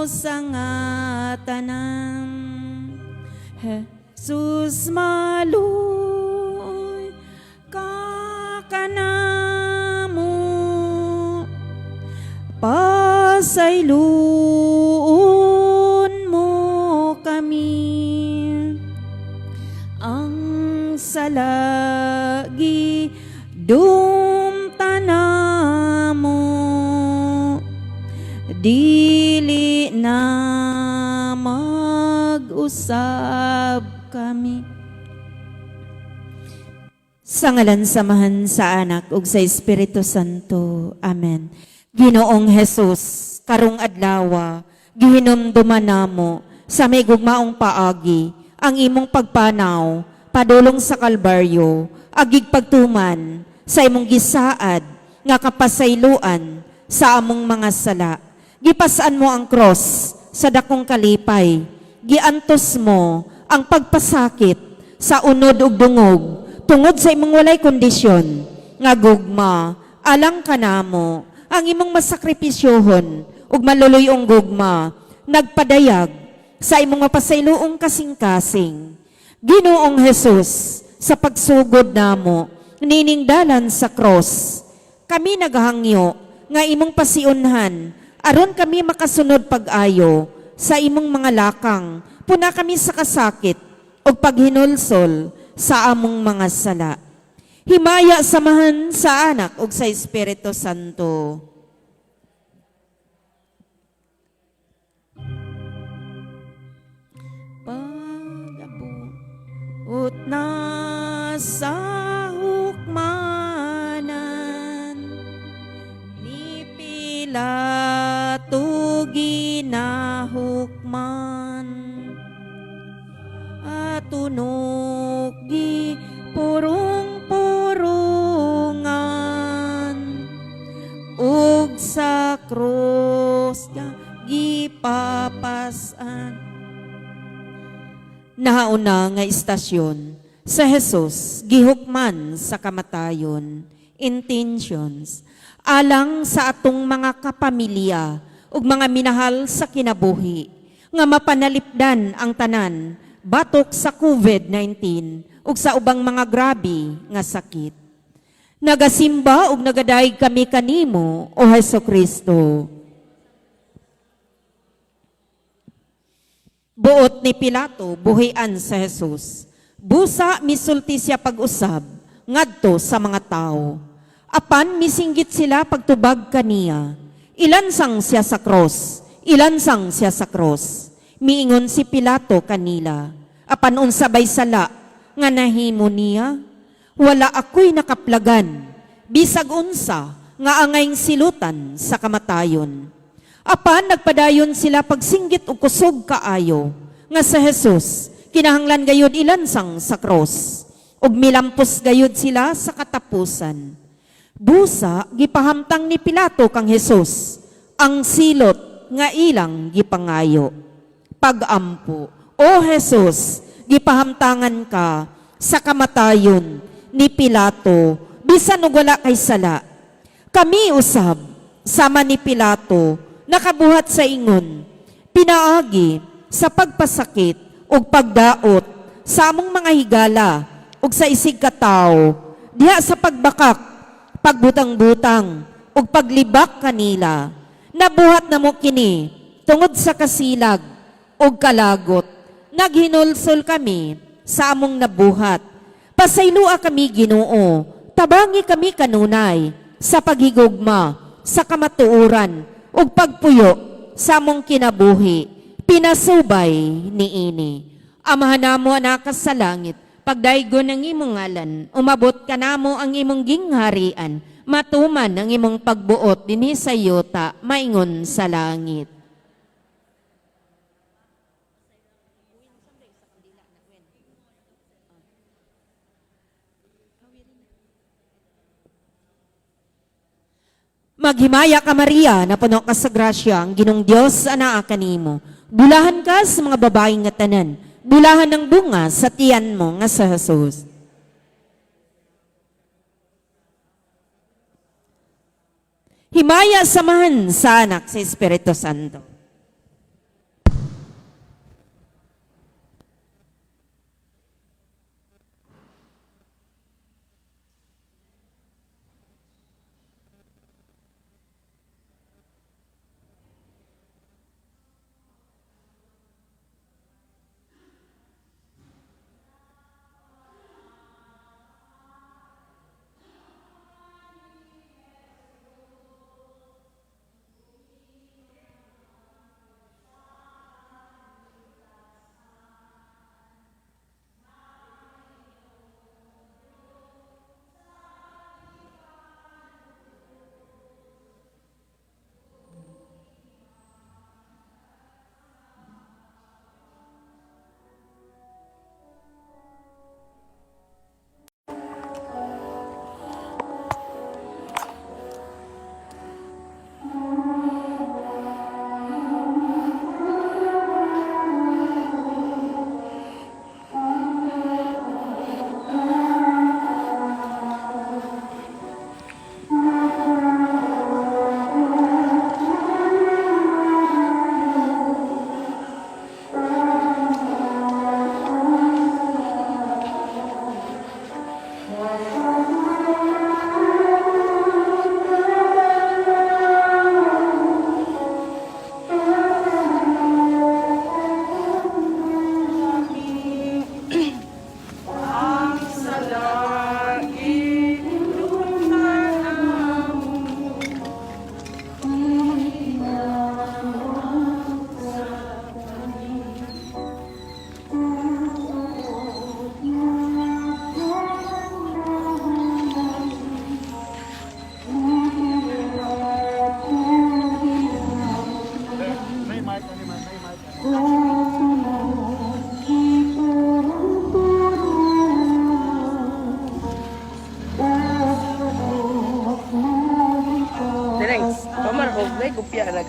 sa ngatanan. Jesus maluy kakanamo, pasayloon mo kami ang salagi dumtanamo, dili na mag-usab kami. Sa ngalan samahan sa Anak ug sa Espiritu Santo. Amen. Ginoong Jesus, karong adlaw, gihinumduman namo sa may gugmaong paagi ang imong pagpanaw padulong sa Kalbaryo, agig pagtuman sa imong gisaad nga kapasayloan sa among mga sala. Gipasaan mo ang cross sa dakong kalipay. Giantos mo ang pagpasakit sa unod ug dungog tungod sa imong walay kondisyon nga gugma alang kanamo ang imong masakripisyohon ug maluluyong gugma nagpadayag sa imong mapasayloong kasing-kasing. Ginoong Jesus, sa pagsugod namo nining dalan sa cross, kami naghangyo nga imong pasiunhan aron kami makasunod pag-ayo sa imong mga lakang puna kami sa kasakit ug paghinulsol sa among mga sala. Himaya samahan sa Anak ug sa Espiritu Santo. Pag-abot na sa hukmanan ni Pilato ginahukman at tunok gi purong-purungan ug sa krus gipapasan. Nahauna nga istasyon sa Jesus gihukman sa kamatayon, intentions alang sa atong mga kapamilya ug mga minahal sa kinabuhi nga mapanalipdan ang tanan batok sa COVID-19 ug sa ubang mga grabe nga sakit. Nagasimba ug nagadayeg kami kanimo, O Hesukristo. Buot ni Pilato buhian sa Jesus. Busa misulti siya pag-usab ngadto sa mga tao. Apan misinggit sila pagtubag kaniya. Ilansang siya sa cross. Ilansang siya sa cross. Miingon si Pilato kanila. Apan unsabay sala nga nahimo niya. Wala ako'y nakaplagan. Bisag unsa nga angayng silutan sa kamatayon. Apan nagpadayon sila pagsinggit o kusog kaayo nga sa Jesus kinahanglan gayud ilansang sa cross ug milampos gayud sila sa katapusan. Busa gipahamtang ni Pilato kang Jesus ang silot nga ilang gipangayo. Pagampo, O Jesus, gipahamtangan ka sa kamatayon ni Pilato bisan ug wala kay sala. Kami usab sama ni Pilato nakabuhat sa ingon, pinaagi sa pagpasakit ug pagdaot sa among mga higala ug sa isig katawo, diha sa pagbakak, pagbutang-butang ug paglibak kanila. Nabuhat na mo kini tungod sa kasilag ug kalagot. Naghinulsol kami sa among nabuhat. Pasaylua kami Ginoo, tabangi kami kanunay sa paghigugma, sa kamatuoran ug pagpuyo sa among kinabuhi, pinasubay niini. Amahan namo anak sa langit, pagdaygon ang imong ngalan, umabot ka namo ang imong gingharian, matuman ang imong pagbuot dinhi sa yuta, maingon sa langit. Maghimaya ka Maria, na puno ka sa grasya, ang Ginong Dios anaa kanimo. Bulahan ka sa mga babaeng nga tanan, bulahan ng bunga sa tiyan mo nga sa Jesus. Himaya samahan sa Anak sa Espiritu Santo.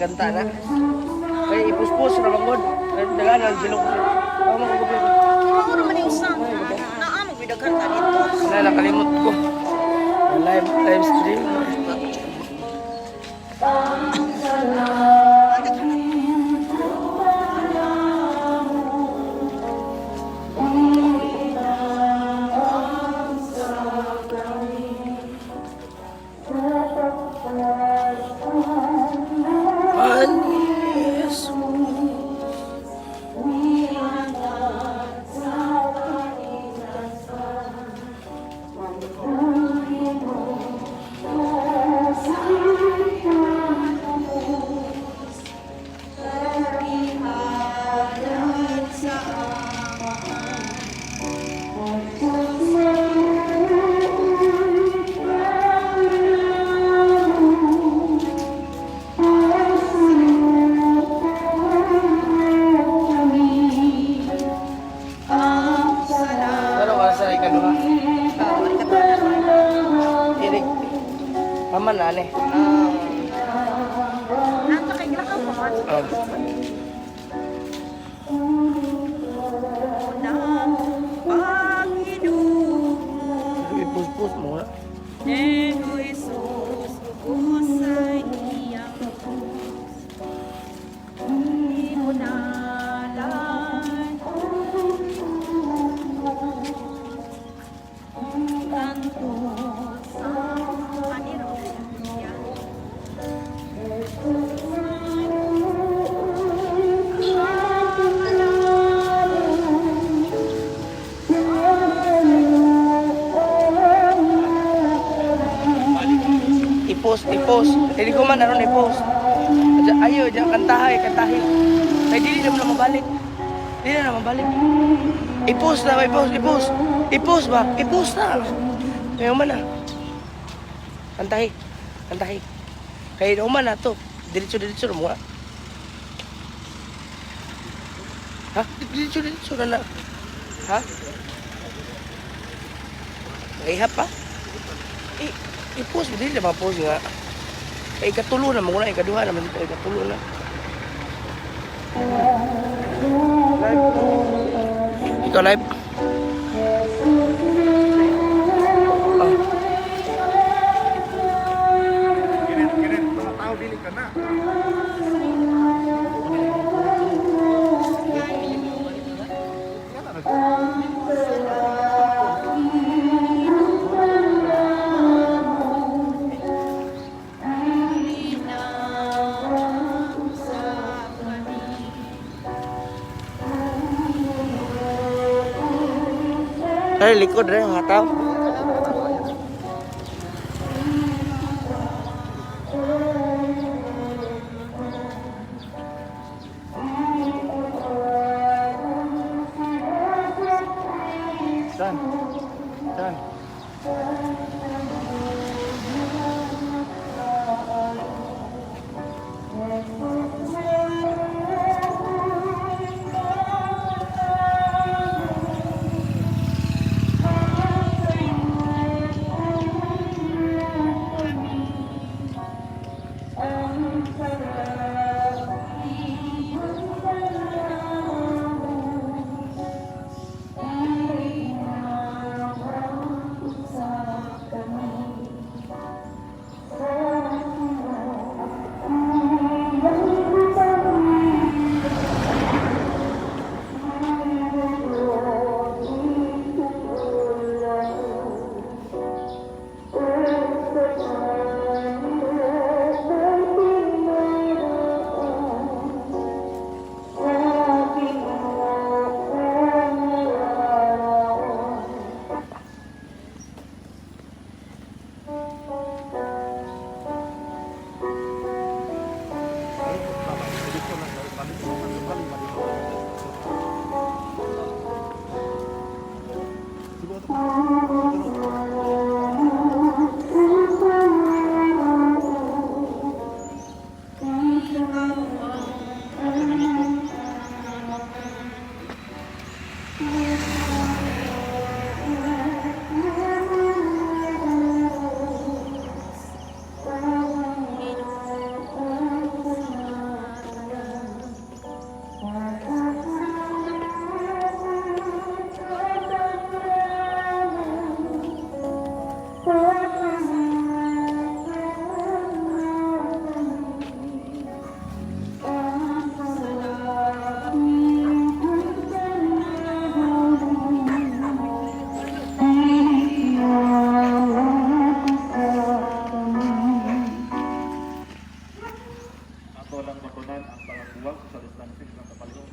kanta na. Kaya ipuspos na manggod. Dagan ang gilok. Tama ko ko. Ako naman yung usang. Naamag bidaghan ka dito. Na nakalimot ko. Live stream. Pero ka sa ikaduha. Irik. Maman na ane. Nasa kay lakaw pa man. Ipuspos mo na. Nego Jesus, usay iyang imunalan. Tanto sa kaniro niya. I-post. Hindi ko man aron i-post. Ayo, diyan kantahay. Kaya dili na mabalik. Dili na mabalik. I-post na, i-post ba? I-post na. Kaya man na. Kantahi. Kaya uman na to. Diretso na mo. Ha? Diretso na. Ha? Ihap pa? I-post, hindi na ma-post nga. Ikatulo na, muna ikaduha naman dito, ikatulo na. Ito live. Kirit, mga tao dili ka na. Ay, likod rin, mga tao. Saan? Iwag sa distancing ng kapaliho.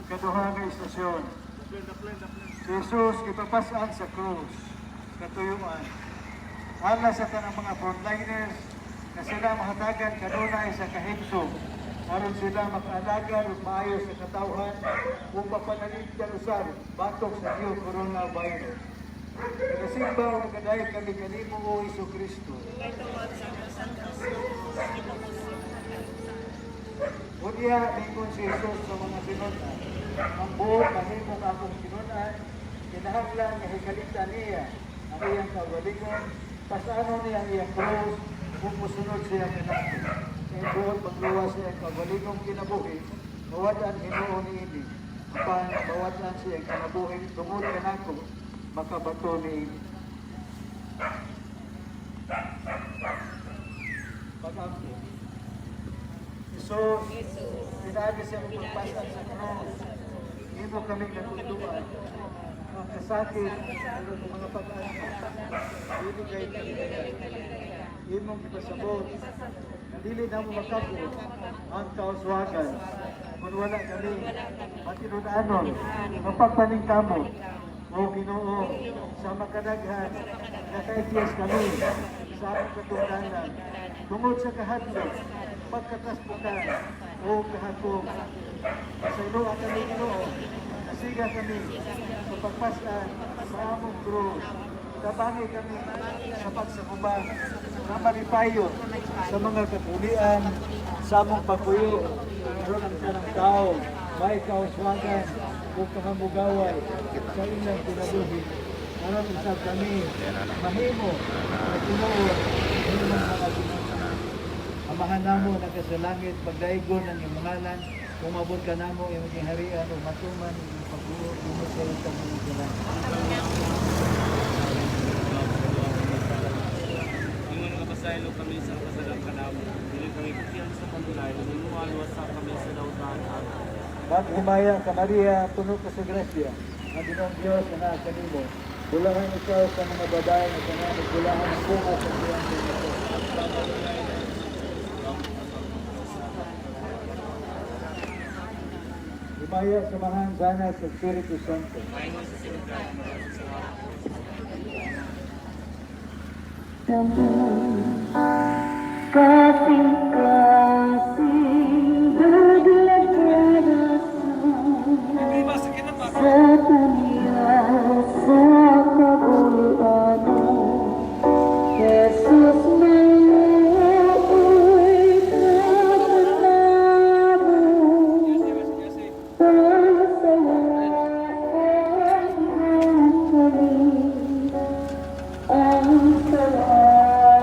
Ikaduha nga istasyon. Si Jesus gipapasan sa krus, katuyuan. Hala sa tanang mga frontliners na sila mahatagan kanunay sa kahimsog aron sila makaalaga ug maayo sa katawhan ug mapanaligdan usab batok sa iyo coronavirus. Nagasimba o nagadayon kami kanimo o Isu Kristo. Unya, ningon si Jesus sa mga sinunan, ang buot mahimong akong sinunan, kinahanglan nga hikaligtan niya ang iyang kagalingon, pasano niya ang iyang krus, kung musunod siya kanako. Kaya buot magluwas siya ang kagalingon kinabuhi, mawadan hinuon niini, upang mawadan siya ang kinabuhi, tungod kanako, makabato niini. Pag-ampo. Jesus, pinagi siya ang pagpasan sa krus. Imo kami natutuan. Ang kasakit, ang mga pag-asa. Imo kayo imong ipasabot. Dili na mo makabot ang kauswagan. Kung wala kami, matinudanon, mapagpaning kamo. O Ginoo, sa makadaghan, nakaitiyas kami sa aming katungdanan. Tungod sa kahadlok, pagkataspukan o kahapong. Sa iluwa kami Ginoo, nasiga kami sa pagpasan sa among krus. Tabangi kami sa pagsakubang na malipayo sa mga kapulian sa among pagpuyo. Karoon ang tanang tao, may kauswagan o kahamugaway sa ilang kinabuhi. Karoon usab kami, mahimo, na Ginoo, inyong mga ginoo. Amahan namo nagasalangit, pagdaigon ang iyong ngalan, umabot ka namo iyong maging harian o matuman iyong pagbuo, sa iyong kamunigulan. Ingon nga pasaylo kami sa kasalang kanamo. Dili kami bukyan sa pagulay, lumuwas sa kami sa dautan. Maghimaya ka Maria, puno ka sa grasya, ang Ginoong Diyos na nasa kanimo. Bulahan ikaw sa mga babae na kanamo, bulahan ang bunga sa iyong Diyos. Himaya samahan sana sa Espiritu Santo. Maingon sa sinugay, sa Kasing-kasing naglagarasan sa dunia sa kabuluan mo. Jesus, maluoy ka mo. Pasawakan kami ang salat.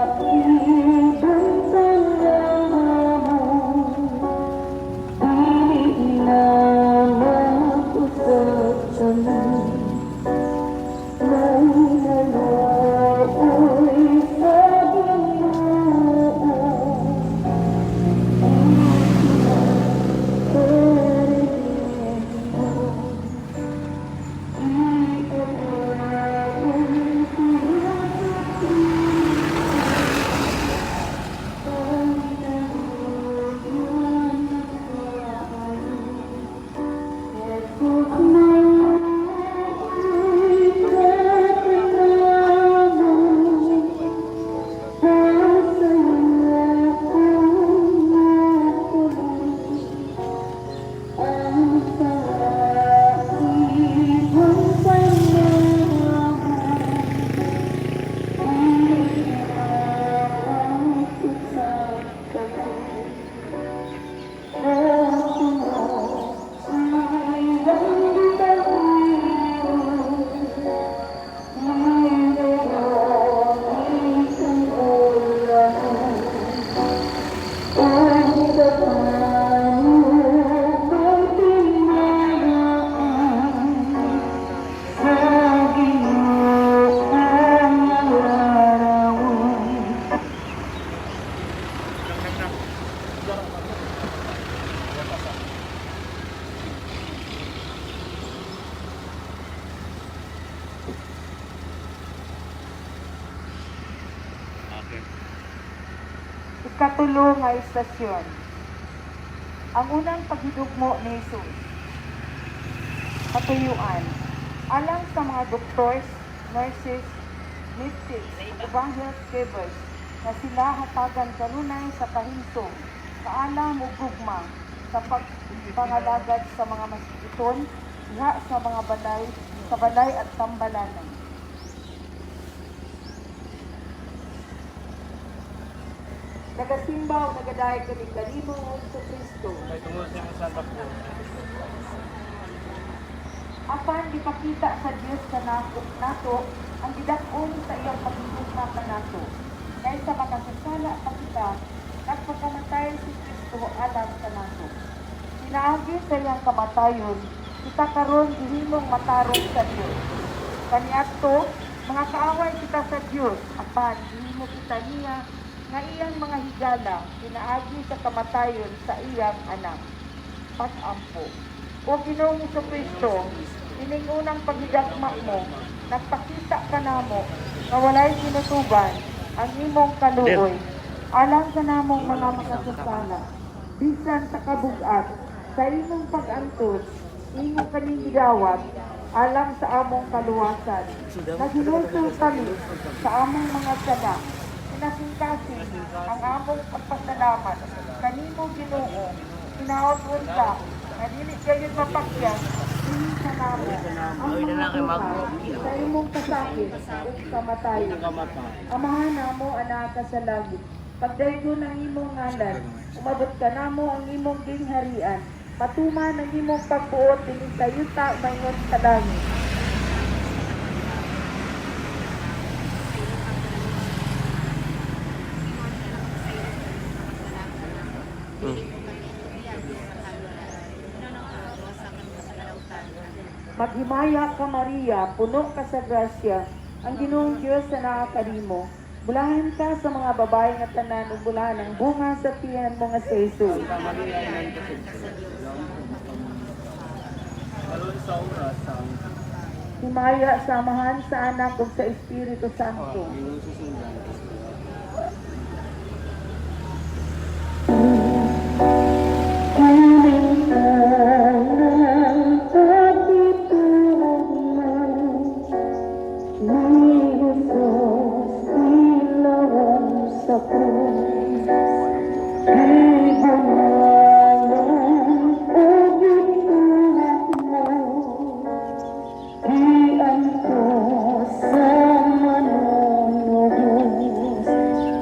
Ikatulo nga istasyon. Ang unang paghidugmo ni Jesus. Patuyuan. Alang sa mga doctors, nurses, midwives, ubang health givers na sila hatagan kanunay sa kahinsong, kaalam ug gugma sa pagpangalagad sa mga masigiton, diha sa mga balay, sa balay at tambalanan. Nagasimbaw, nagadahay kami kanimo sa Kristo. May tungkol sa Santa Cruz. Apan gipakita sa Dios sa nato ang gidak-on sa iyang pagtugma kanato. Dahil sa makasasala pa kita, nagpagkamatay si Kristo alang sa nato. Sinaagi sa iyang kamatayon, kita karon gihimong matarong sa Dios. Kaniadto, mga kaaway kita sa Dios, apan gihimo kita niya nga iyang mga higala, pinaagi sa kamatayon sa iyang anak. Pag-ampo. O Ginoong Jesucristo, ining unang paghigagma mo, nagpakita ka namo, na walay sinutuban ang imong kaluoy, alang sa namong mga makasasala, bisan sa kabugat, sa imong pag-antos, imong kaning gidawat, alang sa among kaluwasan. Naghinusul kami sa among mga sala, sinasingkasing ang among pagpasalamat, kanimo Ginoo, sinaot ka, na dili kayo mapakyan, hindi sa namo, ang mga buhay, sa imong kasakit, ug kamatayon. Amahan namo anak ka sa langit, pagdaygo ng imong ngalan, umabot ka namo ang imong gingharian, matuman ang imong pagbuot, dinis sa yuta, mayngon sa langit. Maghimaya ka Maria, puno ka sa grasya, ang Ginoong Diyos sa nakakarimo. Bulahan ka sa mga babae nga tanan ug bulahan ang bunga sa tiyan mo nga sa Jesus. Karoon sa oras sa Himaya samahan sa anak ug sa Espiritu Santo. Ginoo susundan.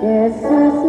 Jesus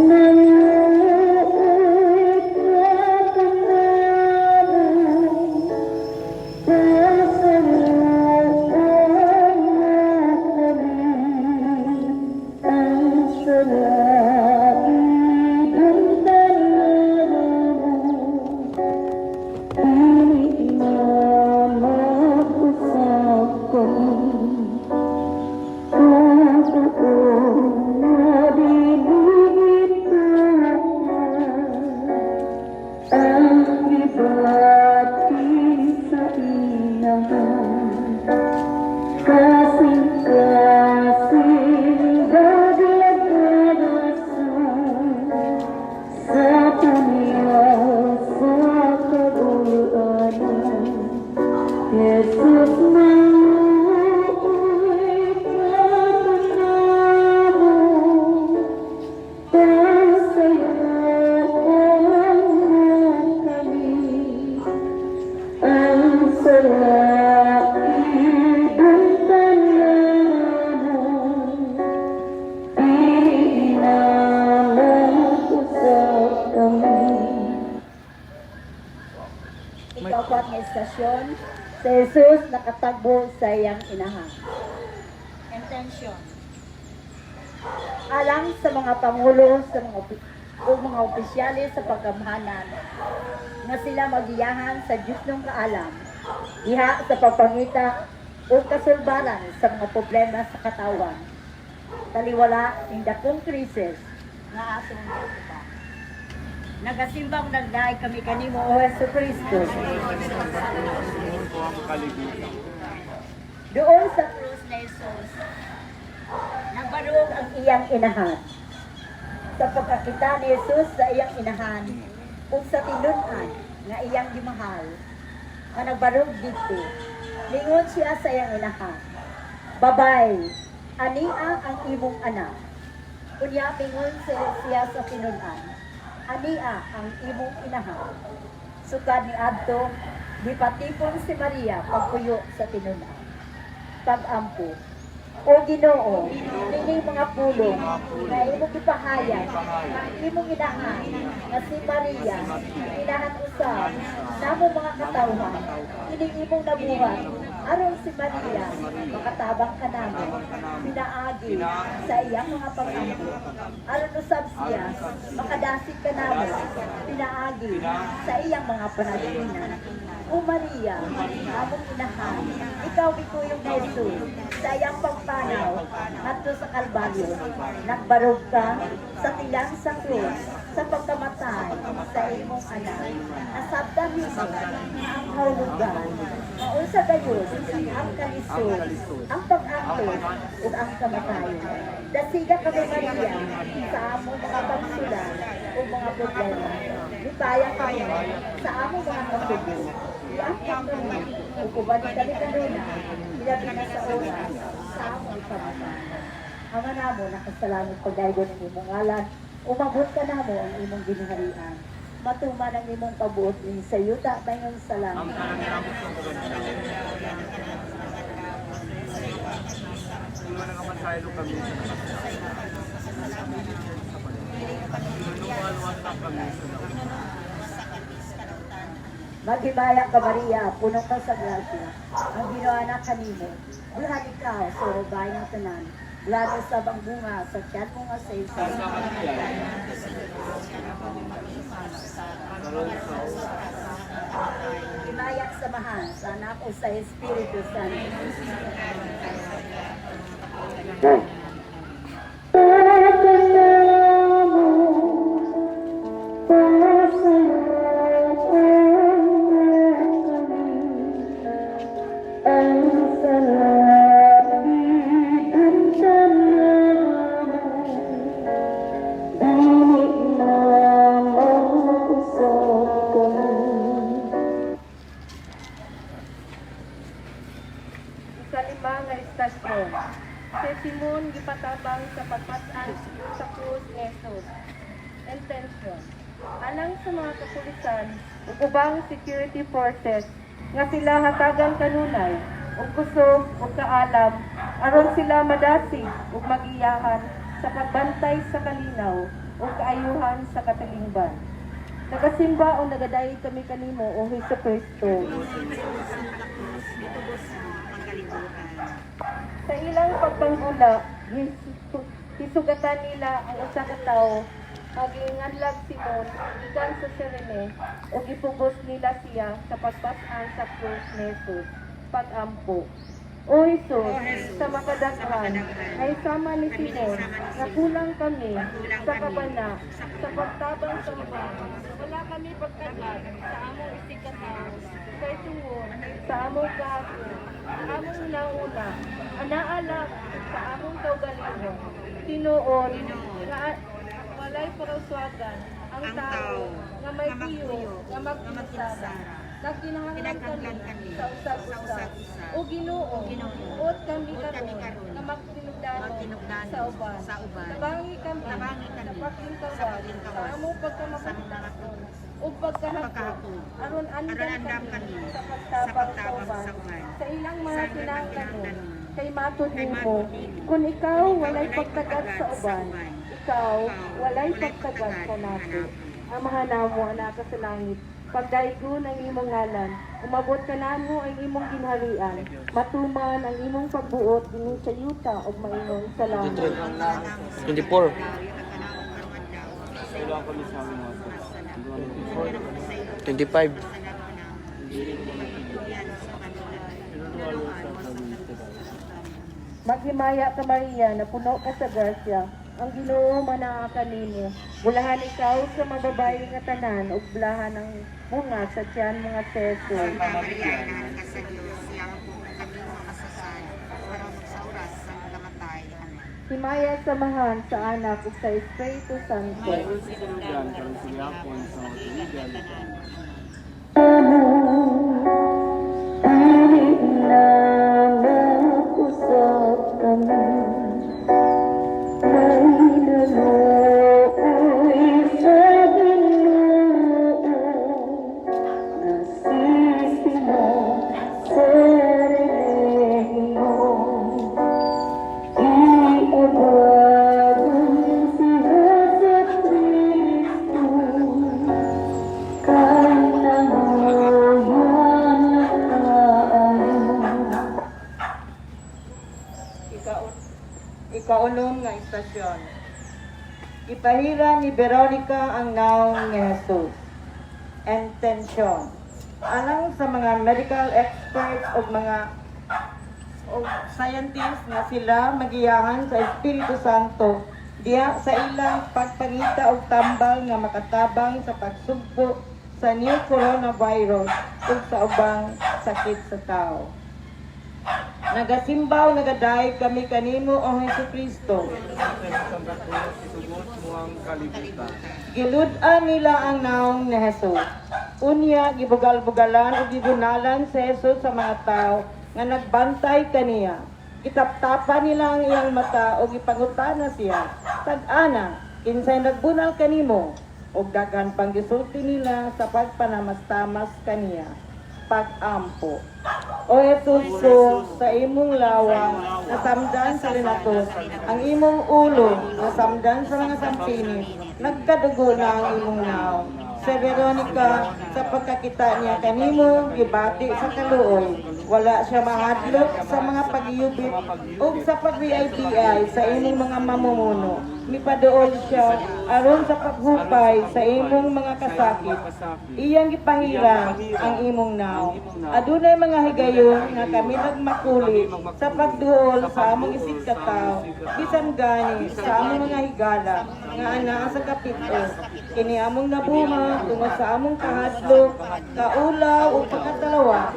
Ikapat nga istasyon, sa Jesus nakatagbo sa iyang inahan. Intention. Alang sa mga pangulo sa mga opisyalis sa pagkamhanan na sila magiyahan sa Diyos ng kaalam, diha sa pagpangita o kasulbaran sa mga problema sa katawan. Taliwala ng dakong krisis nga atong gitupa. Nagasimbang nagdahay kami kanimo o Yesu Kristo. Ginoo ko ang kalibutan. Doon sa krus na Jesus, nagbarog ang iyang inahan. sa pagkakita ni Jesus sa iyang inahan ug sa tinun-an nga iyang gimahal nga nagbarog dito. Lingon siya sa iyang inahan, "Babay, ania ang imong anak." Unya mingon siya sa tinun-an, "Ania ang imong inahan." Sukad ni adto gipatipon si Maria pagpuyo sa tinun-an. Pag-ampo, "O Ginoo, nining mga pulong na imong gipahayag ang imong inahan nga si Maria, inahan usab namo mga katawhan, ining imong nabuhat aron si Maria makatabang kanamo pinaagi sa iyang mga pag-ampo, aron usab siya makadasig kanamo pinaagi sa iyang mga panalangin. O Maria, among inahan, ikaw gikuyog na Jesus sa iyang pagpanaw ngadto sa Kalbaryo. Nagbarog ka sa tilang sa krus sa pagkamatay sa imong anak. Nasabdan nimo ang kahulugan. Maunsa gayud ang kalisod, ang pag-angkot ug ang kamatayon. Dasiga kami Maria sa among mga pagsulat o mga problema. Lipaya kami sa among mga kasugo. Iakap kami ug kubalik kami kanuna, ilabi na sa oras sa among kamatay. Ama namo, nakasalamit pagdaygon ng imong ngalan, umabot ka namo ang imong ginharian. Matuman ang imong pabuot ni sa yuta tayong salamat. Iwan ang kamasaylo kami sa luwal-luwal kami sa Maghimaya ka Maria, puno ka sa grasya. Ang ginawa na kanimo, bulahan ikaw sa rubay ng tanan. Lalo sa bang bunga sa tiyan mo nga sa isa. Himayak samahan sa anak o sa Espiritu Santo. Ikalima nga istasyon. Si Simon gipatabang sa pagpasan sa krus ni Jesus. Intention. Alang sa mga kapulisan ug ubang security forces nga sila hatagan kanunay ug kusog ug kaalam aron sila madasig ug magiyahan sa pagbantay sa kalinaw ug kaayuhan sa katilingban. Nagasimba o nagadayi kami kanimo o Hesukristo. Sa ilang pagpanggula, hisugatan nila ang usa ka tawo, maging anlag Simon, ikan sa Sirene, o gipugos nila siya sa pagpasan sa krus ni Jesus, pag-ampo. O Jesus, sa makadaghan, ay sama ni Simon, na kulang kami sa kabana, sa pagtabang sa uban. Wala kami pagkagat sa among isigataw, kay tungod sa among kahapon, among nauna, anaalak sa among kaugalingon, tinuod, nga walay paruswagan, ang tao, nga may puyo, nga magpinsara, nagkinahanglan kami sa usag-usag, o Ginoo, ut kami karon, nga magtinugdanon sa uban, nabangi kami, sa pagkintawag, sa among pagkamakatakon, ug pagkahapon, aron andam kami sa pagtabang sa uban, sa ilang mga kinahanglanon, kay matud nimo, kung ikaw walay pagtagad sa uban, ikaw walay pagtagad sa nato. Amahan namo anak sa langit, pagdaygon ang imong ngalan, umabot ka namo ang imong ginharian, matuman ang imong pagbuot dinhi sa yuta ug maingon sa langit. 24. Kailangan kami sa amin mga 25. Maghimaya ka Maria, na puno ka sa grasya, ang Ginoo manaa kanimo. Bulahan ikaw sa mababayi nga tanan ug bulahan ang bunga sa tiyan mga seso. Himaya samahan sa anak ug sa Espiritu Santo. Mayroon sa kalugan, karong siyapon sa mga tuligan. Ikaunom nga istasyon. Ipahira ni Veronica ang naong ni Jesus. Intention. Alang sa mga medical experts o mga scientists nga sila magiyahan sa Espiritu Santo diya sa ilang pagpangita og tambal nga makatabang sa pagsugpo sa new coronavirus ug sa ubang sakit sa tao. Nagasimbaw, nagadaig kami kanimo o Jesucristo. Isugot mo ang kalibutan. Giludan nila ang naong ni Jesus. Unya, gibugal-bugalan o gidunalan si Jesus sa mga tao nga nagbantay kaniya. Kitaptapan nila ang iyang mata o gipangutana siya. Tag-ana, kinsay nagbunal kanimo o dagan pang gisulti nila sa pagpanamastamas kaniya. Pag-ampo. O Jesus ko, sa imong lawang, nasamdan sa linatos, ang imong ulo, nasamdan sa mga sampini, nagkadugo na ang imong naong. Si Veronica, sa pagkakita niya kanimo, gibati sa kaluoy, wala siya mahadlok sa mga pagyubit o sa pag-VIPI sa imong mga mamumuno. Mipadool siya aron sa paghupay sa imong mga kasakit. Iyang gipahira ang imong naong. Adunay mga higayon nga kami nagmakuli sa pagduol sa among isip kataw, bisan gani sa among mga higala nga anaa sa kapito. Kini among nabuha tungod sa among kahadlok, kaulaw o pagkatalawa.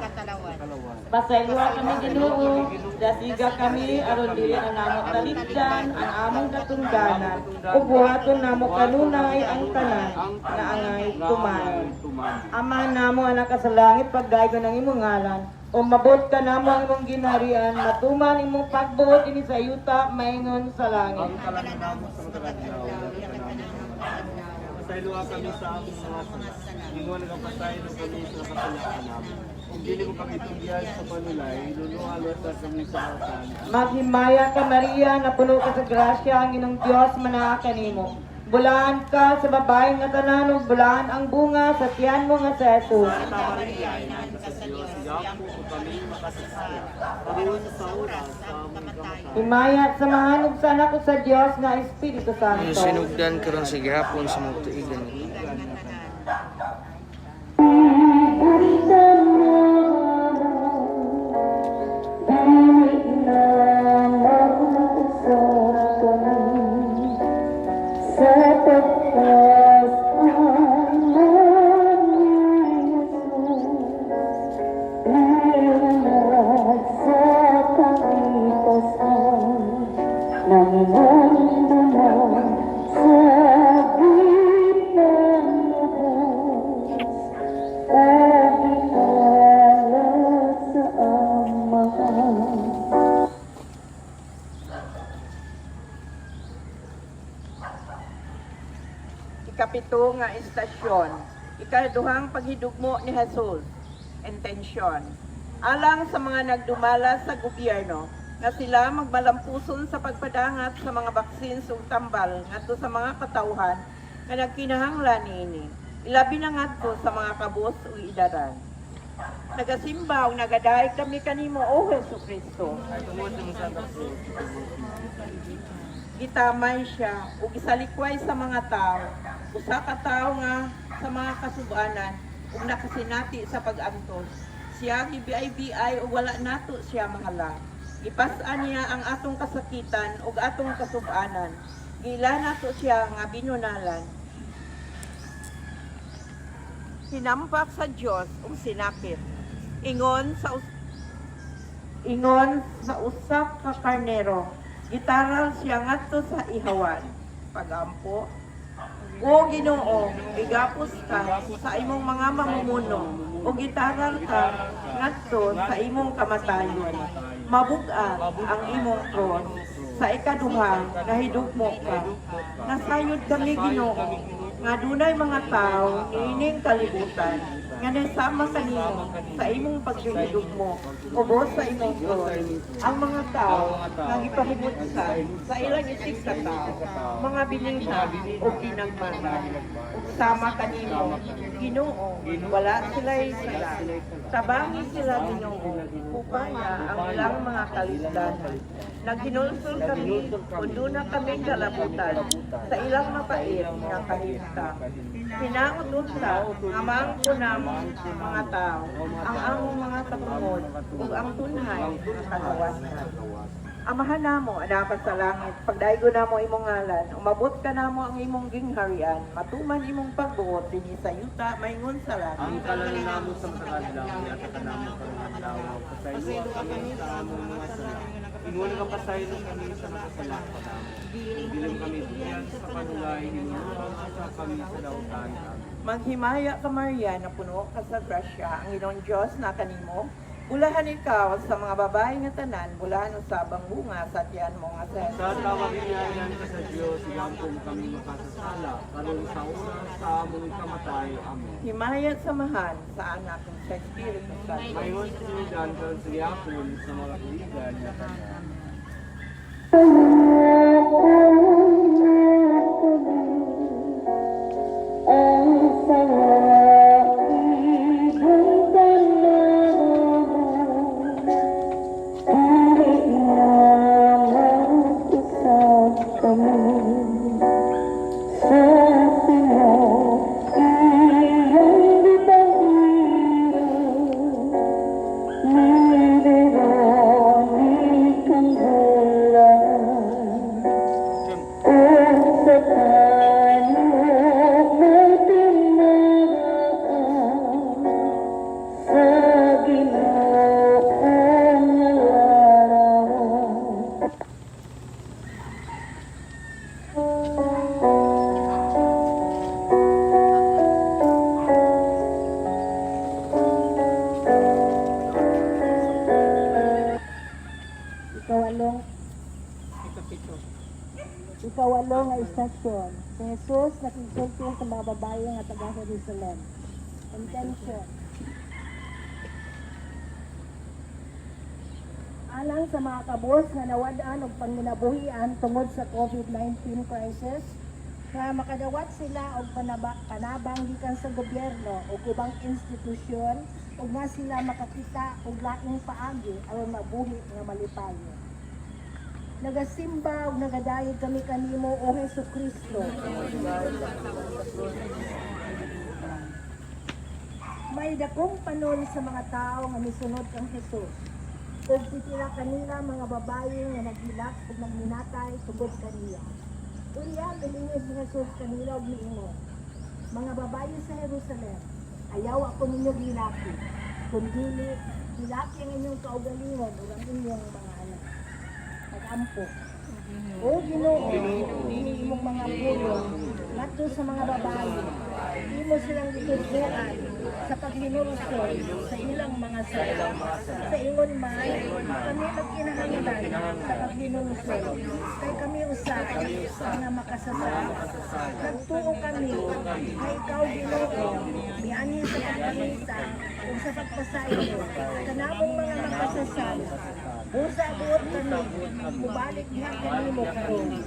Pasayloa kami Ginoo, dasiga kami aron dili na namo talikdan ang among katungdanan ug buhaton namo kanunay ang tanan nga angay tumayon. Ama namo anak ka sa langit, pagdaygon ang imong ngalan. O mabot ka namo ang imong ginharian, matuman imong pagbuot ini sa yuta maingon sa langit. Pasayloa kami sa aming mga sala. Ingon nagapasaylo kami sa kasalanan namin. Kung dili ko kami tugyan sa panulay, luluhalos sa kami sa hatan. Maghimaya ka Maria, na puno ka sa grasya, ang Ginong Dios manaa kanimo. Bulaan ka sa babae nga tanan ug bulaan ang bunga sa tiyan mo nga sa Jesus. Santa Maria, ina sa Diyos, sigapo ko kami makasasala. Pagawin sa oras sa aming kamatayan. Himaya at samahan ug sa anak ug sa Dios nga Espiritu Santo. Sinugdan karon sa gihapon sa mga tuigan. Ikapito nga istasyon, ikaduhang paghidugmo ni Jesus. Intensyon. Alang sa mga nagdumala sa gobyerno nga sila magmalampuson sa pagpadangat sa mga vaccines ug tambal ngadto sa mga katawhan nga nagkinahanglan niini. Ilabi na ngadto sa mga kabos ug idaran. Nagasimbaw, nagadaig kami kanimo o Jesucristo. Ay tungod sa Santa Cruz. Gitamay siya ug isalikway sa mga tao. Usa ka tawo nga sa mga kasubanan ug nakasinati sa pag-antos. Siya gibiay-biay ug wala nato siya mahala. Gipas-an niya ang atong kasakitan ug atong kasubanan. Gila nato siya nga binunalan. Sinampak sa Dios ug sinakit. Ingon sa usak ka karnero Gitaral siya ngadto sa ihawan. Pagampo. O Ginoo, igapos ka sa imong mga mamumuno. O gitaral ka ngadto sa imong kamatayon. Mabug-an ang imong cross. Sa ikaduha, nahidugmo ka. Nasayod kami Ginoo, nga dunay mga tao niining kalibutan, nga nasama kanimo sa imong paghihidugmo, ubos sa imong cross. Ang mga tao nga gipahimot sa ilang isig sa tao, mga biningha o pinagmana, ug sama kanimo, Ginoo, wala sila'y sala. Tabangi sila Ginoo, upaya ang ilang mga kalisdanan. Naghinulsol kami, kundo na kaming kalabutan, sa ilang mapait nga kahista. Hinaot sa nga maangko namon mga tao, ang among mga katungod, ug ang tunhay nga kanawasan. Amahan namo, dapat sa langit, pagdaigo namo imong ngalan, umabot ka namo ang imong gingharian, matuman imong pagbuot, dinhi sa yuta, maingon sa langit. Ang kalan namo sa kadlaw, yata ka namo karong adlaw. Pasaylo kami sa among mga sala. Ingon ka pasaylo kami sa nakasalapan namo. Bilang kami diyan sa panulay, hinuon sa kami sa dautan. Maghimaya ka Maria, na puno ka sa grasya, ang Ginoong Diyos na kanimo. Bulahan ikaw sa mga babae nga tanan, bulahan usabang bunga sa tiyan mo nga sa Sa tawag niyayan ka sa Diyos, igampong kami makasasala. Karon sa oras sa among kamatay. Amen. Himaya samahan sa anak ng sa Espiritu Santo. Mayon sa sinidan karon sa yapon sa mga kuligan na tanan. Ikawalo nga istasyon. Si Jesus nakigsulti sa mga babae nga taga Jerusalem. Intention. Alang sa mga kabos nga nawadaan og panginabuhian tungod sa COVID-19 crisis, nga makadawat sila og panabang gikan sa gobyerno o ubang institusyon ug nga sila makakita og laing paagi aron mabuhi nga malipayon. Nagasimba ug nagadayeg kami kanimo o Hesukristo. May dakong panon sa mga tao nga misunod kang Jesus. Ug pipila kanila mga babae nga naghilak ug nagminatay tungod kaniya. Unya bilingid ni Jesus kanila og miingon, mga babae sa Jerusalem, ayaw ako ninyo gilaki, kundi gilaki ang inyong kaugalingon ug ang inyong mga anak. Pag-ampo. O Ginoo, ini imong mga pulong ngadto sa mga babae. Imo silang gitutuan sa paghinulsol sa ilang mga sala. Sa ingon man, kami magkinahanglan sa paghinulsol. Kay kami usap nga makasasala. Nagtuo kami na ikaw Ginoo, miani sa pagpangita ug sa pagpasayo kanamong mga makasasala. Busa buot kami, mubalik diha kanimo karon.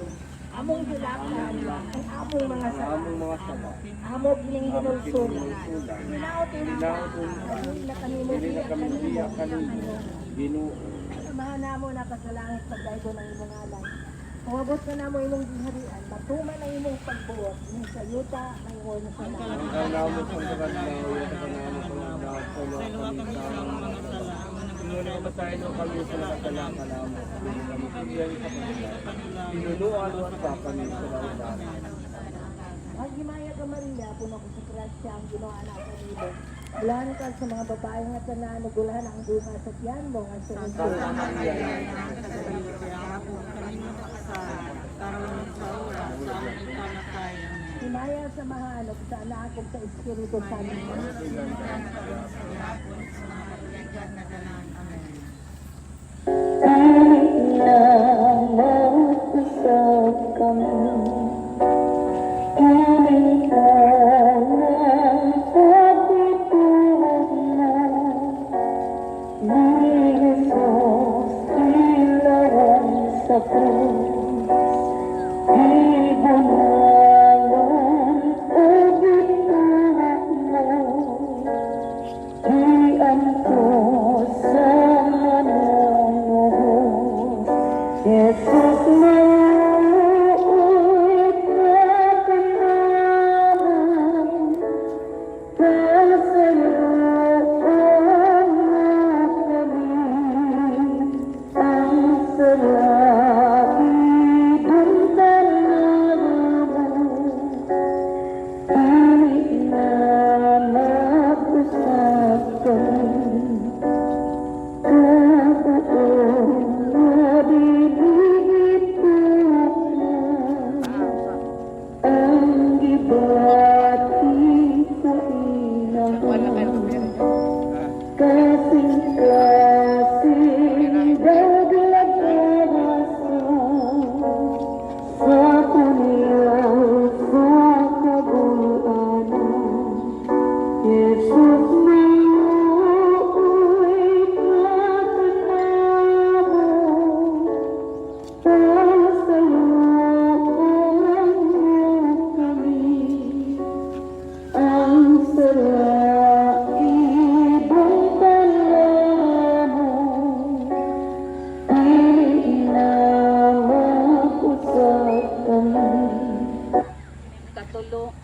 Among hilakan, ang among mga sala. Among gining hinulsol. Hinaot na kanimo diha kanimo. Ginoo. Samahan namo na pasalangit pagdaygo ng imong ngalan. Umabot na namo imong gingharian, matuman ang imong pagbuot, ning sa yuta, mayon sa mga. Ang namo sa kadlaw, yata ka namo sa kadlaw, pulo kami sa mga sala. Ingon ka pasaylo kami sa nakasalakan namo. Kami diyan sa kanila. Pinunuan sa kami sa dautan. Maghimaya ka Maria, puno ko sa grasya ang Ginoo anak sa libo. Bulahan ka sa mga babae nga tanan, ugulahan ang bunga sa tiyan mo nga sa Himaya sa mahanap sa anak ko sa Espiritu Santo.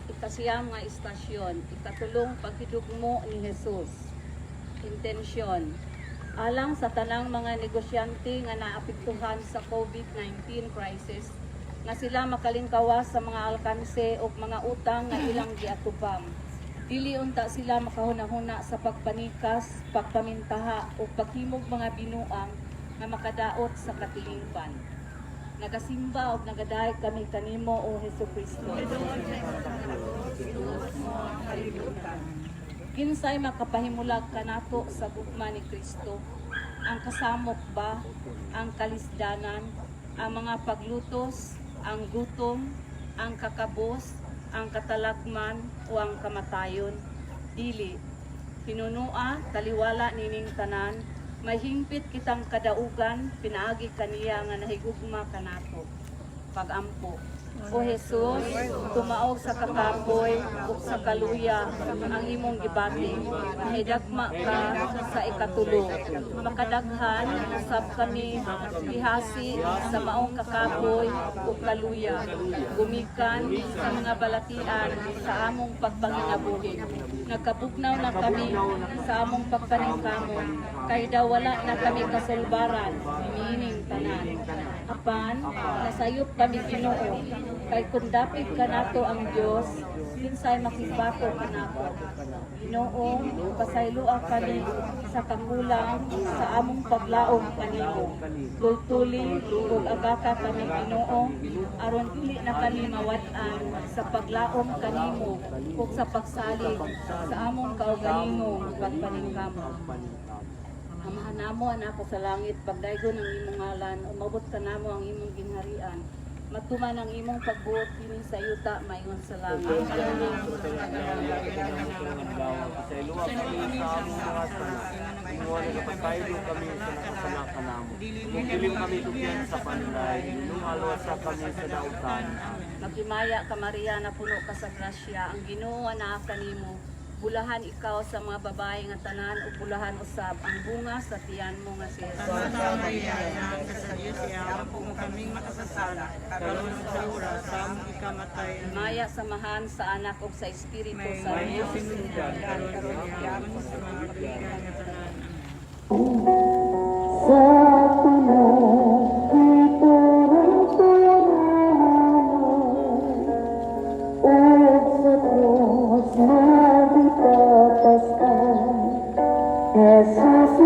Ikasiyam nga istasyon, ikatulong paghidugmo ni Jesus. Intensyon, alang sa tanang mga negosyante nga naapektuhan sa COVID-19 crisis, nga sila makalingkawas sa mga alkanse o mga utang nga ilang giatubang. Dili unta sila makahuna-huna sa pagpanikas, pagpamintaha o paghimog mga binuang nga makadaot sa katilingpan. Nagasimba o nagadahay kami kanimo o Jesucristo. Kinsay makapahimulag kanato sa gugma ni Kristo? Ang kasamok ba? Ang kalisdanan? Ang mga paglutos? Ang gutom? Ang kakabos? Ang katalagman? O ang kamatayon? Dili. Pinunua, taliwala nining tanan, may hingpit kitang kadaugan, pinaagi kaniya nga nahigugma kanato. Pagampo. O Jesus, tumaog sa kakapoy ug sa kaluya ang imong gibati. Mahidagma ka sa ikatulo. Makadaghan usab kami ihasi sa maong kakapoy ug kaluya. Gumikan sa mga balatian sa among pagpanginabuhi. Nagkabugnaw na kami sa among pagpaningkamon, kay daw wala na kami kasulbaran, hinihining tanan. Apan, nasayop kami Ginoo, kay kung dapit ka nato ang Dios, kinsay makibato ka nato. Ginoo, pasaylua kami sa kakulang sa among paglaom kanimo. Tultuli ug agaka kami Ginoo, aron dili na kami mawad-an sa paglaom kanimo ug sa pagsalig sa among kaugalingong pagpaningkamo. Amahan namo anak ko sa langit, pagdaygon ang imong ngalan, umabot ka namo ang imong gingharian. Matuman ang imong pagbuot kini sa yuta mayon sa langit. Pasaylo kami sa among mga sala. Ingon nga pasaylo kami sa nakasalakan namo. Dilim kami dugyan sa panlay, lumalwasa kami sa dautan. Magimaya ka Maria, na puno ka sa grasya, ang Ginoo naa kanimo. Bulahan ikaw sa mga babae nga tanan o bulahan usab ang bunga sa tiyan mo nga si Jesus. Santa Maria, Anak sa Diyos, iampo mo kaming makasasala, karon sa oras sa among ikamatay. Maya samahan sa anak ug sa Espiritu May Santo. sinundan, karon iampo sa mga kapigan nga tanan. Jesus,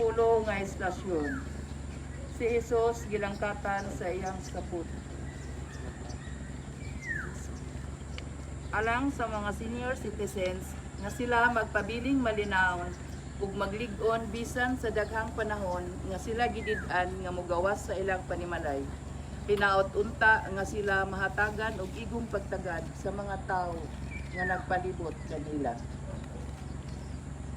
ika-10 nga istasyon. Si Jesus gilangkatan sa iyang saput. Alang sa mga senior citizens nga sila magpabiling malinaw ug maglig-on bisan sa daghang panahon nga sila gidid-an nga mogawas sa ilang panimalay. Hinaot unta nga sila mahatagan og igong pagtagad sa mga tawo nga nagpalibot kanila.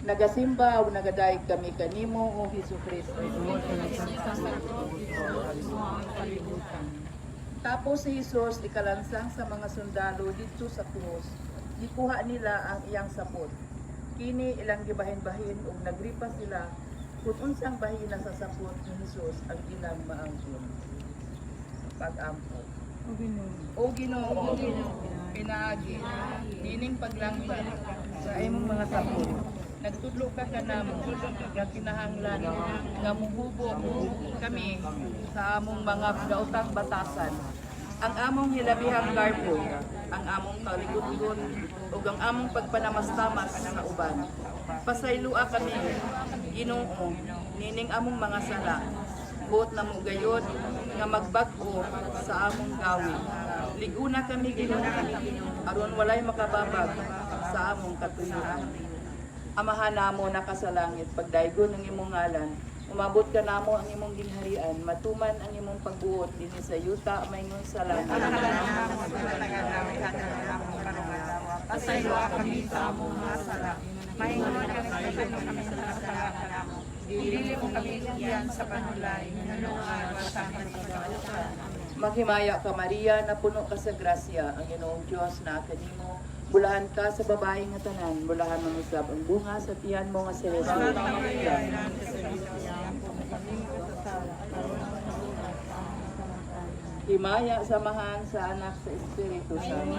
Nagasimba o nagadaig kami kanimo o Hesukristo. Tapos si Jesus ikalansang sa mga sundalo dito sa krus. Gikuha nila ang iyang sapot. Kini ilang gibahin-bahin ug nagripa sila kung unsang bahina sa sapot ni Jesus ang ilang maangkon. Pag-ampo. O Ginoo, pinaagi, dining paglangtan sa imong mga sapot. Nagtudlo ka kanamo nga kinahanglan nga muhubog kami sa among mga daotang batasan. Ang among hilabihang garbo, ang among kaligod-god ug ang among pagpanamastamas sa uban. Pasaylua kami, Ginoo, nining among mga sala. Buot na mo gayod nga magbag-o sa among gawin. Liguna kami, Ginoo, aron walay makababag sa among katuyoan. Amahan namo nakasalangit, pagdaygon ng imong ngalan, umabot ka namo ang imong ginharian, matuman ang imong pagbuot dinhi sa yuta maingon sa langit. Pasaylo kami sa among mga sala. Maingon kami sa mga sala kanamo. Dili mo kami iyan sa panulay, nanungan sa amin sa kautan. Maghimaya ka Maria, na puno ka sa grasya, ang Ginoong Diyos na kanimo. Bulahan ka sa babae nga tanan, bulahan mo usab ang bunga sa tiyan mo nga si Jesus. Himaya samahan sa anak sa Espiritu Santo.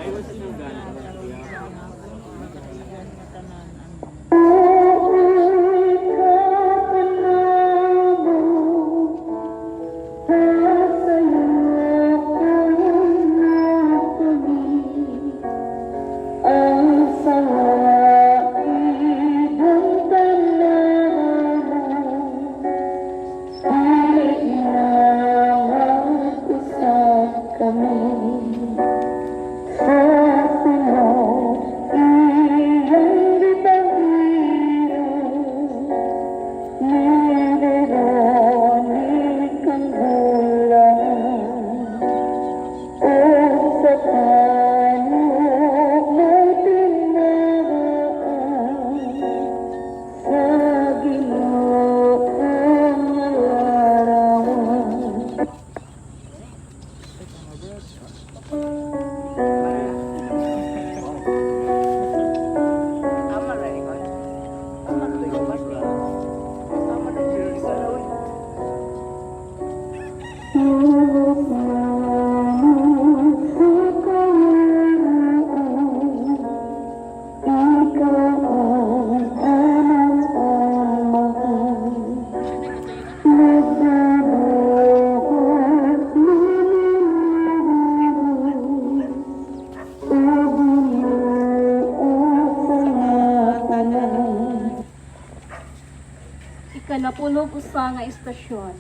Ikanapulog usa nga istasyon.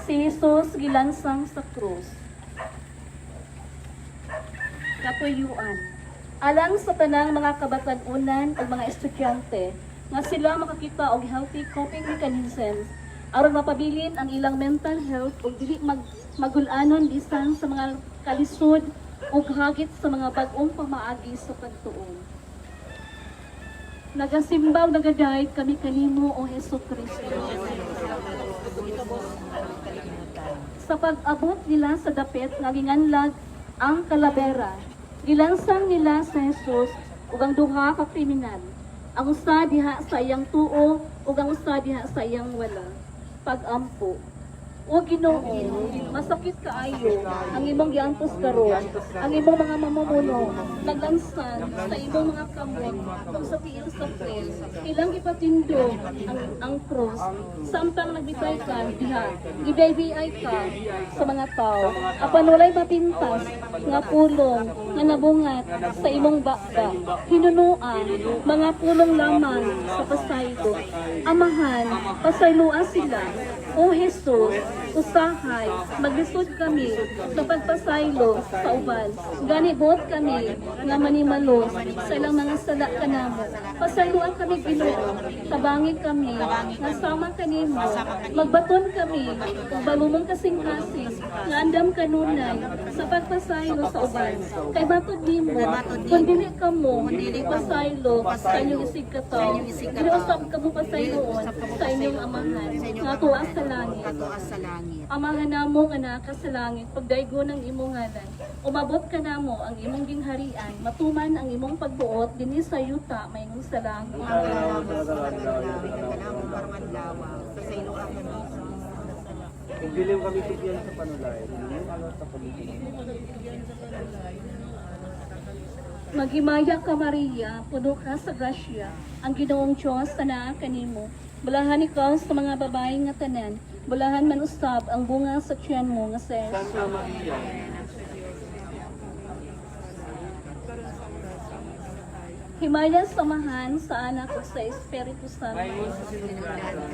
Si Jesus gilansang sa krus. Katuyuan. Alang sa tanang mga kabatanunan ug mga estudyante nga sila makakita og healthy coping mechanisms aron mapabilin ang ilang mental health ug dili magulanon bisan sa mga kalisod ug hagit sa mga bag-ong pamaagi sa pagtuon. Nagasimbaw nagadayeg kami kanimo o Hesukristo. Sa pag-abot nila sa dapit nga ginganlag ang kalabera, gilansang nila sa Jesus ug ang duha ka kriminal. Ang usa diha sa iyang tuo ug ang usa diha sa iyang wala. Pag-ampo. O Ginoo, masakit kaayo ang imong giantos karon, ang imong mga mamumuno naglansan sa imong mga kamot kung sa tiil sa krus. Ilang ipatindog ang krus, samtang nagbitay ka diha, gibay-biyay ka sa mga tao, apan walay mapintas nga pulong nga nabungat sa imong bakda, hinunuan mga pulong lamang sa pasaylo. Amahan, pasayloan sila. O Jesus, usahay, maglisod kami sa pagpasaylo sa uban. Gani buot kami nga manimalos sa ilang mga sala kanamo. Pasayloan kami Ginoo, tabangi kami, nga sama kanimo, magbaton kami, kung balumong kasing-kasing, nga andam kanunay sa pagpasaylo sa uban. Kay matod nimo, kung dili kamo, pasaylo sa inyong isig kataw, ginausap kamo pasayloon sa inyong amahan, nga tuwa sa langit. Amahan namo nga naka sa langit, pagdaigo ng imong ngalan. Umabot ka namo ang imong gingharian, matuman ang imong pagbuot dinhi sa yuta mayong sa langit. Kung dilim kami tugyan sa panulay, alawas sa kami. Maghimaya ka Maria, puno ka sa grasya, ang Ginoong Diyos tanaa kanimo. Bulahan ikaw sa mga babae nga tanan, bulahan man usab ang bunga sa tiyan mo nga si Jesus. Santa Maria, Himaya samahan sa anak o sa Espiritu Santo. ngayon sa sinungalan,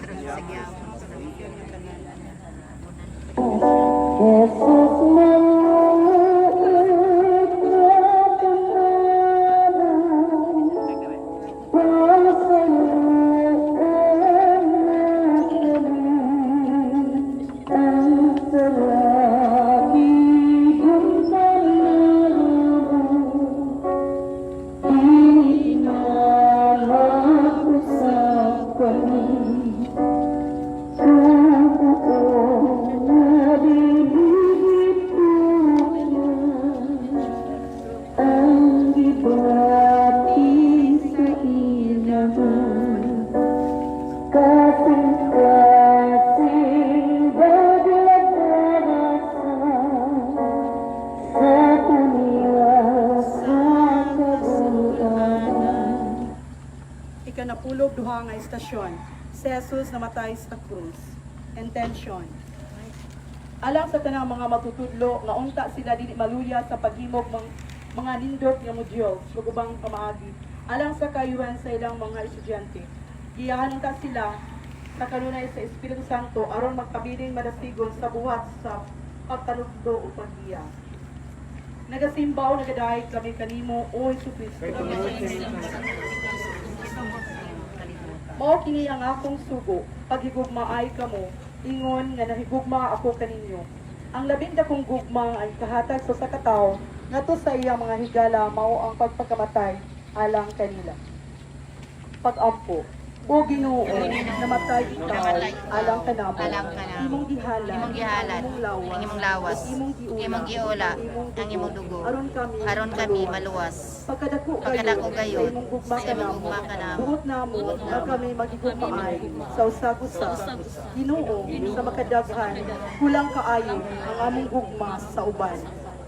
Ikanapulog duha nga istasyon. Si Jesus namatay sa krus. Intention. Alang sa tanang mga matutudlo nga unta sila dili maluya sa paghimog mga nindot nga modules ug ubang pamaagi. Alang sa kayuhan sa ilang mga estudyante. Giyahan unta sila sa kanunay sa Espiritu Santo aron magpabiling madasigon sa buhat sa pagtalugdo o paggiya. Nagasimbaw nagadahay kami kanimo o Jesucristo. Mao kini ang akong sugo, paghigugmaay kamo, ingon nga nahigugma ako kaninyo. Ang labing dakong gugma ay kahatag sa katawo, ngadto sa iyang mga higala mao ang pagpakamatay alang kanila. Pag-ampo, o Ginoo, namatay ikaw alang kanamo, imong gihala, imong lawas, imong giula, ang imong dugo, aron kami maluwas. Pagkadako kayo sa imong gugma kanamo, buot namo nga kami magigugmaay sa usag-usa. Ginoo, sa makadaghan, kulang kaayo ang among gugma sa uban.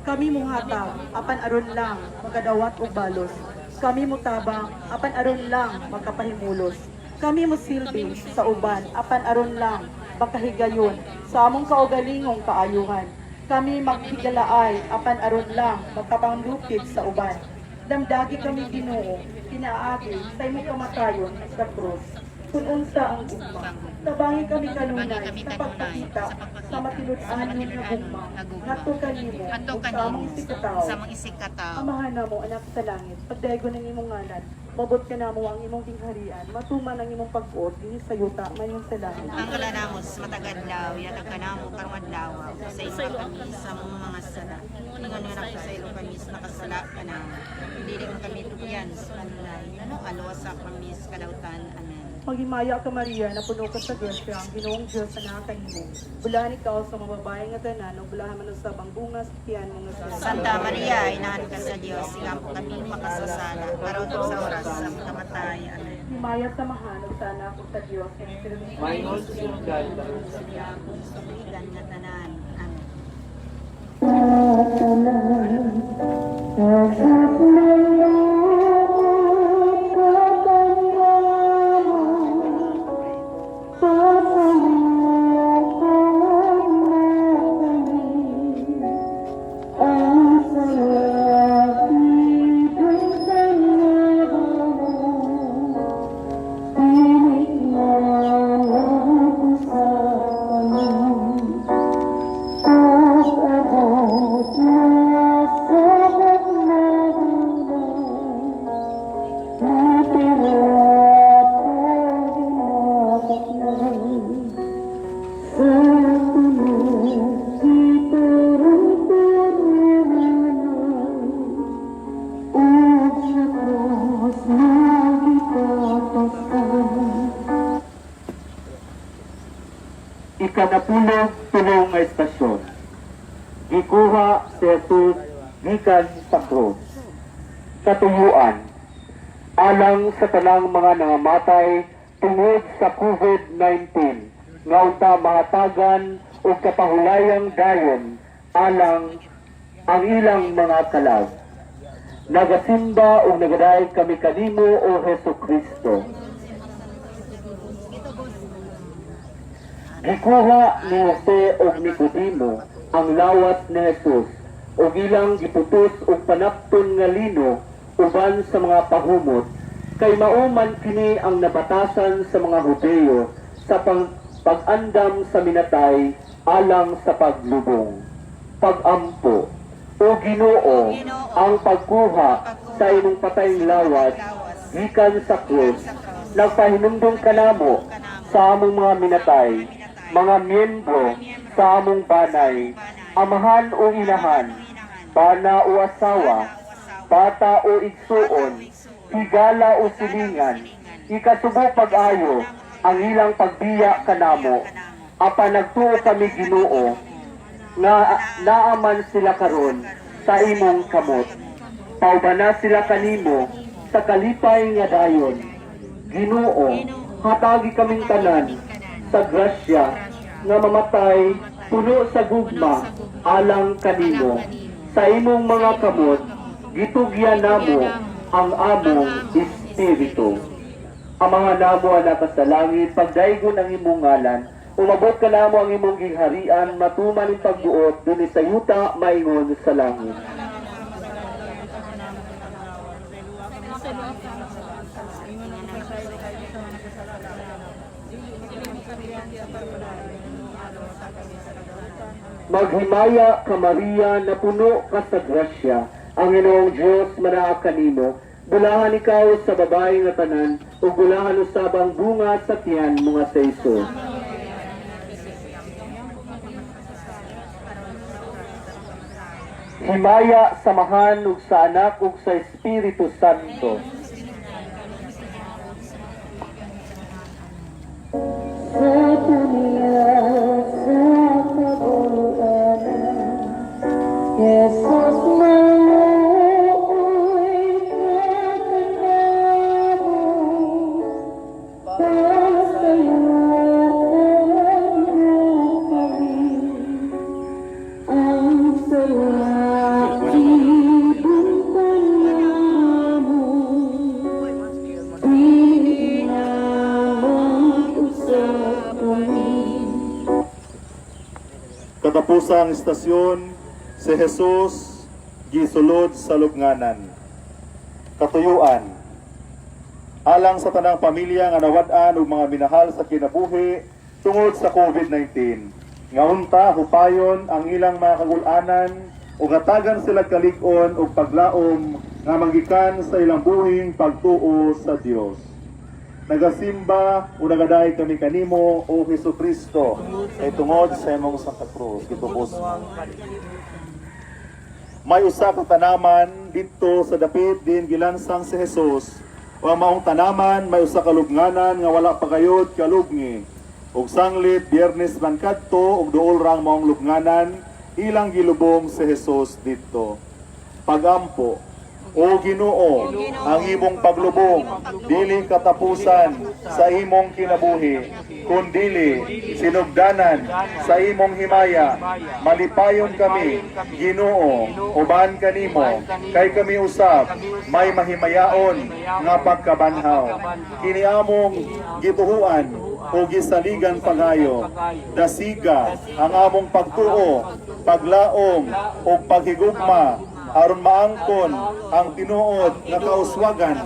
Kami mong hatag, apan aron lang makadawat og balos. Kami mutabang, apan aron lang makapahimulos. Kami musilbi sa uban, apan aron lang makahigayon sa among kaugalingong kaayuhan. Kami maghigalaay, apan aron lang makapanglupig sa uban. Damdagi kami Ginoo, pinaagi sa imong kamatayon sa krus. Kung unsa ang gugma, tabangi kami kanunay sa pagpakita sa matilud-anon nga gugma, ngadto kanimo ug sa among isikataw. Amahan namo anak sa langit, pagdaygo ng imong ngalan, mabot ka namo ang imong gingharian, matuman ang imong pag-uot dinhi sa yuta mayon sa langit. Ang kalanamos matagadlaw, yatag ka namo karong adlaw, sa isa kami sa mga sala. Ingon nga ako sa ilo kami sa nakasala ka na. Dili mo kami tugyan sa kanulay. Alawas sa kami sa kadautan. Amen. Maghimaya ka Maria, na puno ka sa grasya, ang Ginoong Diyos sa nakakanimo. Bulahan ikaw sa mga babae nga tanan, o bulahan man sa bangbunga sa tiyan mo nga sa Santa Maria, inahan ka sa Diyos, sigampo kami makasasala, karon sa oras sa kamatay. Amen. himaya samahan ug sa anak ug sa Dios ug sa Kristo. Mayon susundan sa diakon sa tuigan nga tanan. Amen. Ikanapulog tulong nga estasyon. Gikuha si Jesus gikan sa krus. Katuyuan, alang sa tanang mga nangamatay tungod sa COVID-19, nga unta mahatagan o kapahulayang dayon alang ang ilang mga kalag. Nagasimba o nagaday kami kanimo o Hesus Kristo. Gikuha ni Jose o Nicodemo ang lawas ni Jesus o ilang giputos o panapton nga lino uban sa mga pahumot kay mauman kini ang nabatasan sa mga Hudeo sa pag-andam sa minatay alang sa paglubong. Pag-ampo o Ginoo ang pagkuha sa imong patayng lawas gikan sa krus nagpahinumdum kanamo sa among mga minatay, mga miyembro sa among banay, amahan o inahan, bana o asawa, bata o igsuon, higala o silingan, ikasubo pag-ayo ang ilang pagbiya kanamo, apan nagtuo kami Ginoo nga naaman sila karon sa imong kamot. Paubana sila kanimo sa kalipay nga dayon. Ginoo, hatagi kaming tanan sa grasya nga mamatay puno sa gugma alang kanimo. Sa imong mga kamot, gitugyan namo ang among espiritu. Ang mga namo anak sa langit, pagdaygon ang imong ngalan, umabot ka namo ang imong gingharian, matuman ang pagbuot, dun sa yuta maingon sa langit. Maghimaya ka Maria na puno ka sa grasya, ang Ginoong Diyos manaa kanimo. Bulahan ikaw sa babae nga tanan, ug bulahan usabang bunga sa tiyan mga sa Hesus. Himaya samahan ug sa anak ug sa Espiritu Santo. Katapusang istasyon, si Jesus gisulod sa lubnganan. Katuyuan, alang sa tanang pamilya nga nawad-an ug mga minahal sa kinabuhi tungod sa COVID-19. Nga unta hupayon ang ilang mga kagul-anan ug hatagan sila kalig-on ug paglaom nga magikan sa ilang buhing pagtuo sa Dios. Nagasimba o nagaday kami kanimo o Hesus Kristo ay tungod sa imong Santa Cruz gitubos. May usa ka tanaman dito sa dapit din gilansang si Jesus. O ang maong tanaman may usa ka lubnganan nga wala pa kayod kalubngi. Ug sanglit Biyernes man kadto ug duol rang maong lubnganan ilang gilubong si Jesus dito. Pagampo O Ginoo, ang imong paglubong dili katapusan sa imong kinabuhi, kundili sinugdanan sa imong himaya. Malipayon kami, Ginoo, uban kanimo, kay kami usab may mahimayaon nga pagkabanhaw. Kini among gituhuan o gisaligan pagayo, dasiga ang among pagtuo, paglaom o paghigugma, aron maangkon ang tinuod nga kauswagan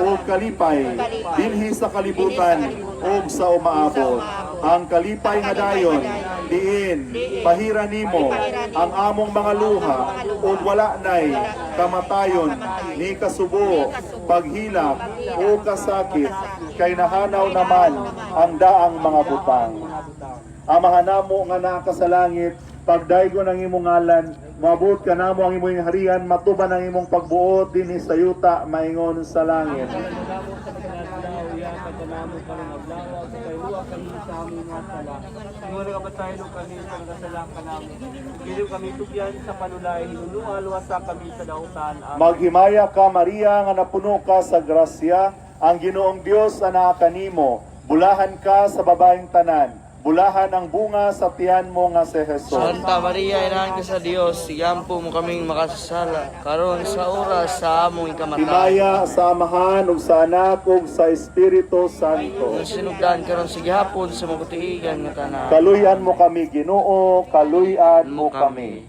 o kalipay dinhi sa kalibutan o sa umaabot. Ang kalipay nga dayon diin pahira nimo ang among mga luha o wala nay kamatayon ni kasubo, paghilak o kasakit, kay nahanaw naman ang daang mga butang. Amahan namo nga naa ka sa langit, pagdaygo ng imong ngalan, maabot ka namo ang imong harian, matuban ang imong pagbuot dinhi sa yuta maingon sa langit. Maghimaya ka Maria nga napuno ka sa grasya, ang Ginoong Dios ana kanimo, bulahan ka sa babaeng tanan, bulahan ang bunga sa tiyan mo nga si Jesus. Santa Maria, inahan ka sa Dios, siyampo mo kaming makasasala, karon sa oras sa among ikamatay. Himaya sa Amahan ug sa Anak ug sa Espiritu Santo. Ang sinugdan karon sa gihapon sa mga katiigan nga tanan. Kaluyan mo kami, Ginoo, kaluyan mo kami.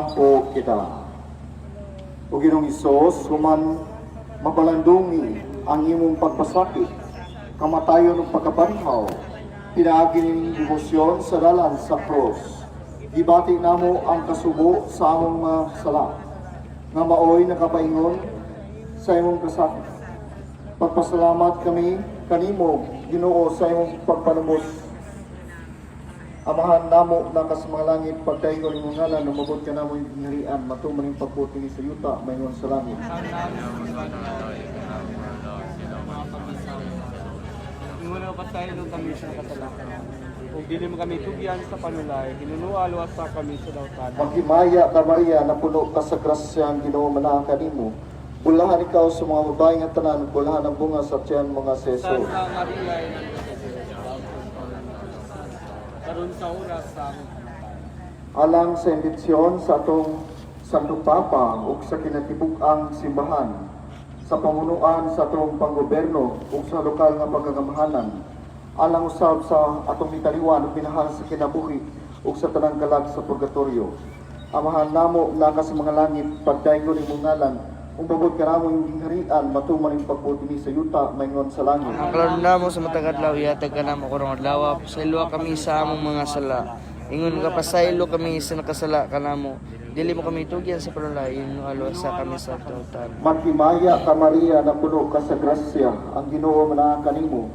Mangampo kita. O Ginoong Hesus, human mabalandungi ang imong pagpasakit, kamatayon ug pagkabanhaw, pinaagi ning demosyon sa dalan sa cross. Gibati namo ang kasubo sa among mga sala, nga maoy nakapaingon sa imong kasakit. Pagpasalamat kami kanimo, Ginoo, sa imong pagpanumos. Amahan namo na kas mga langit, pagdayon imong ngalan, namabot ka namo yung gingharian, matuman yung pagputi ni sa yuta, mayon sa langit. Ingon ka sa ilo kami sa nakasalakan. Kung dili mo kami tugyan sa panulay, hinunualo sa kami sa dautan. Maghimaya ka Maria, napuno ka sa grasya ang Ginoo manahan kanimo. Bulahan ikaw sa mga babae nga tanan, bulahan ang bunga sa tiyan mga seso. Santa Maria, karon sa oras sa among Alang sa inditsyon sa atong Santo Papa ug sa kinatibuk-ang simbahan, sa pamunuan sa atong panggoberno ug sa lokal nga pagkagamahanan, alang usab sa atong mitaliwan ug pinahal sa kinabuhi ug sa tanang kalag sa purgatorio. Amahan namo na sa mga langit, pagdayon imong ngalan, kung babot ka namo yung gingharian, matuman yung pagputi sa yuta, mayngon sa langit. Ang karon namo sa matag adlaw, ihatag ka namo karong adlaw, pasaylo kami sa among mga sala. Ingon ka pasaylo kami sa nakasala kanamo. Dili mo kami tugyan sa panulay, hinualo sa kami sa dautan. Maghimaya ka Maria, napuno ka sa grasya, ang Ginoo manahan kanimo.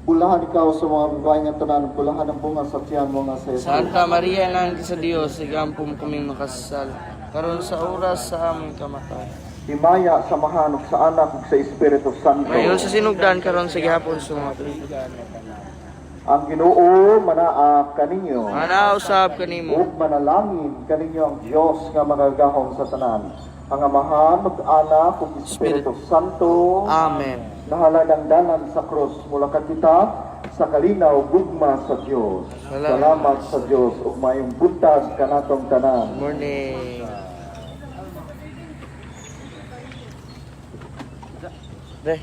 Bulahan ikaw sa mga babae nga tanan, bulahan ang bunga sa tiyan mga seso. Santa Maria, nang sa Dios, igampom kami makasal. Karon sa oras sa aming kamatay. Himaya sa mahan ug sa anak ug sa Espiritu Santo. Mayon sa sinugdan karon sa gihapon sumato. Ang Ginoo manaa kaninyo. Ana usab kanimo. Ug manalangin kaninyo ang Dios nga magagahom sa tanan. Ang Amahan ug Anak ug Espiritu Santo. Amen. Nahaladang dalan sa krus mula kita sa kalinaw gugma sa Dios. Salamat sa Dios ug maayong buntag kanatong tanan. Morning. Deh.